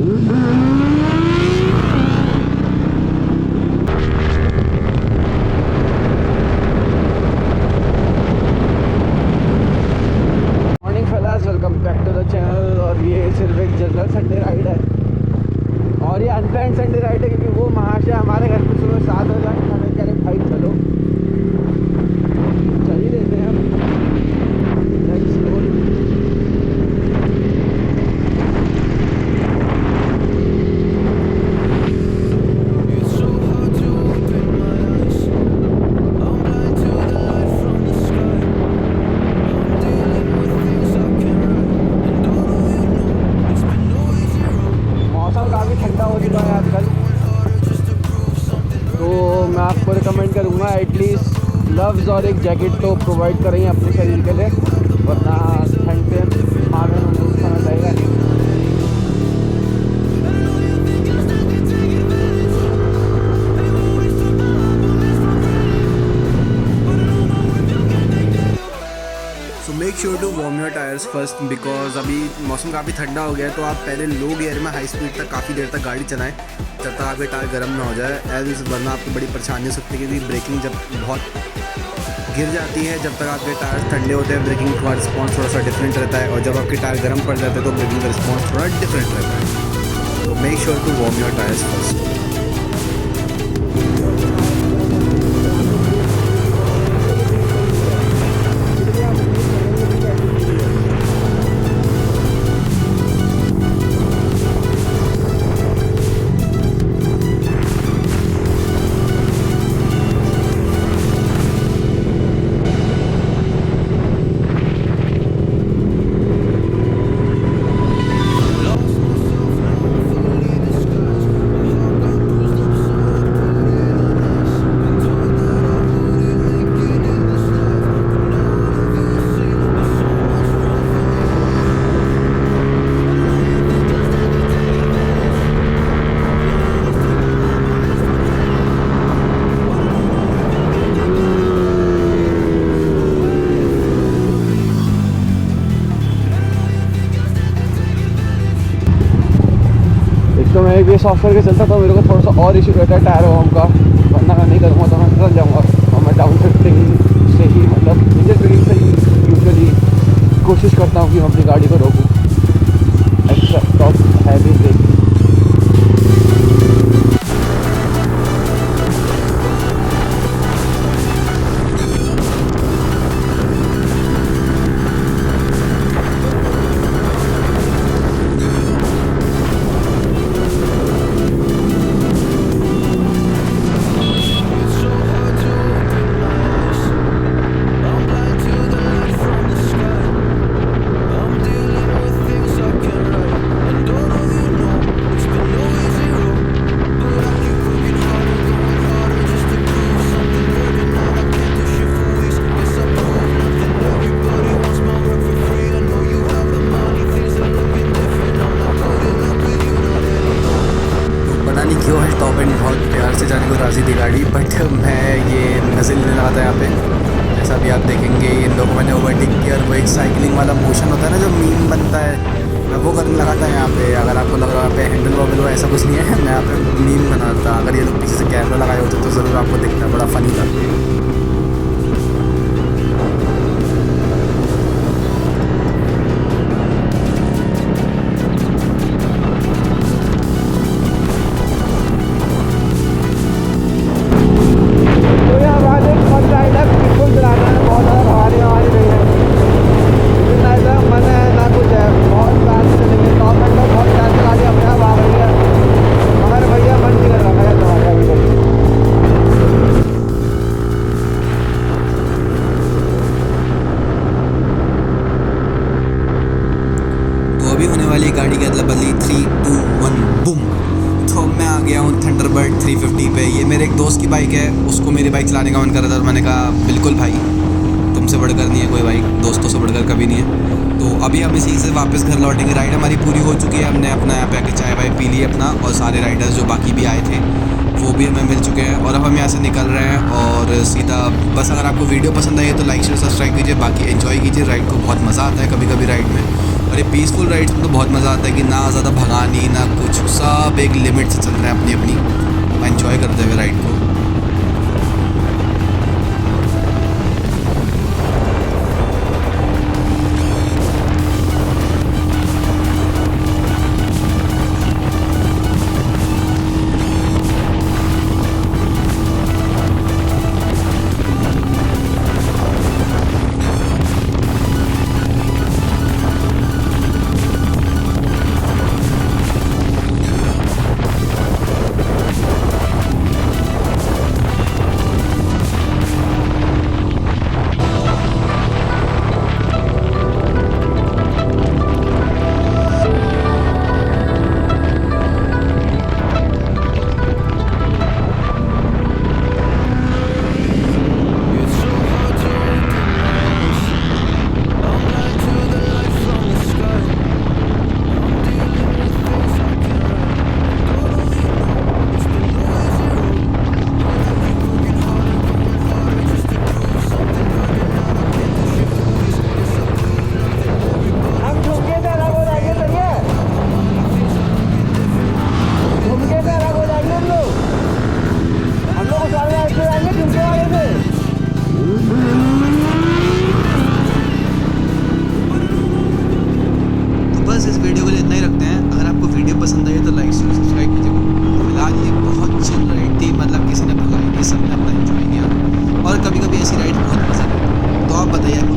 Morning fellas, welcome back to the channel. और ये सिर्फ एक जनरल संडे राइड है, और ये अनप्लान्ड संडे राइड है क्योंकि वो महाशय हमारे घर पे सुबह 7 बजे हमें कह रहे भाई चलो, चल ही देते हैं हम। Let's roll. मौसम काफ़ी ठंडा हो चुका है आजकल, तो मैं आपको रिकमेंड करूँगा एटलीस्ट ग्लव्स और एक जैकेट तो प्रोवाइड करें अपने शरीर के लिए, वरना ठंड से मारने में बहुत समय लगेगा। So make sure to warm your tyres first, because अभी मौसम काफ़ी ठंडा हो गया है। तो आप पहले लो गियर में हाई स्पीड तक काफ़ी देर तक गाड़ी चलाएं जब तक आपके टायर गर्म ना हो जाए, एल्स वरना आपको बड़ी परेशानी हो सकती है। क्योंकि ब्रेकिंग जब बहुत गिर जाती है, जब तक आपके टायर ठंडे होते हैं ब्रेकिंग का रिस्पॉन्स थोड़ा सा डिफरेंट रहता है, और जब आपके टायर गर्म पड़ जाते हैं तो ब्रेकिंग का रिस्पॉन्स थोड़ा डिफरेंट रहता है। तो make sure to warm your tyres first. तो मैं एक सॉफ्टवेयर के चलता तो मेरे को थोड़ा सा और इशू रहता है टायर वार्म का, वरना मैं नहीं करूँगा तो मैं निकल जाऊँगा। और मैं डाउन शिफ्टिंग से ही मतलब इंजन ब्रेकिंग से ही यूजुअली कोशिश करता हूँ कि मैं अपनी गाड़ी को रोकूँ एक्सेप्ट ऑफ हैवी ब्रेकिंग। क्यों है टॉप एंड बहुत प्यार से जाने को राज़ी थी गाड़ी, बट मैं ये नज़र लेने लगा था यहाँ पे। जैसा भी आप देखेंगे इन लोगों मैंने ओवरटेक किया, और वो एक साइकिलिंग वाला मोशन होता है ना जो मीम बनता है, मैं वो करने लगा था यहाँ पे। अगर आपको लग रहा है यहाँ पे हैंडल वगैरह ऐसा कुछ नहीं है, मैं यहाँ पे मीम बना था। अगर ये लोग पीछे से कैमरा लगाए होते तो ज़रूर आपको दिखता, बड़ा फ़नी था। अभी होने वाली गाड़ी की अदला बदली 3, 2, 1 बूम। तो मैं आ गया हूँ थंडरबर्ड 350 पे। ये मेरे एक दोस्त की बाइक है, उसको मेरी बाइक चलाने का मन कर रहा था, और मैंने कहा बिल्कुल भाई, तुमसे बढ़कर नहीं है कोई बाइक, दोस्तों से बढ़कर कभी नहीं है। तो अभी हम इसी से वापस घर लौटेंगे। राइड हमारी पूरी हो चुकी है, हमने अपना यहाँ पे आके चाय वाय पी ली अपना, और सारे राइडर्स जो बाकी भी आए थे वो भी हमें मिल चुके हैं, और अब हम यहाँ से निकल रहे हैं और सीधा बस। अगर आपको वीडियो पसंद आई है तो लाइक शेयर सब्सक्राइब कीजिए, बाकी एंजॉय कीजिए राइड को, बहुत मज़ा आता है कभी कभी राइड में। और ये पीसफुल राइड्स में तो बहुत मज़ा आता है कि ना ज़्यादा भगानी ना कुछ, सब एक लिमिट से चल रहे हैं अपनी अपनी, एंजॉय करते हुए राइड को। वीडियो के लिए इतना ही रखते हैं। अगर आपको वीडियो पसंद आई तो लाइक शेयर सब्सक्राइब कीजिएगा। फिलहाल ये बहुत चिल राइड थी, मतलब किसी ने भगाई नहीं, सबने अपना एंजॉय किया और कभी कभी ऐसी राइड बहुत पसंद है। तो आप बताइए आपको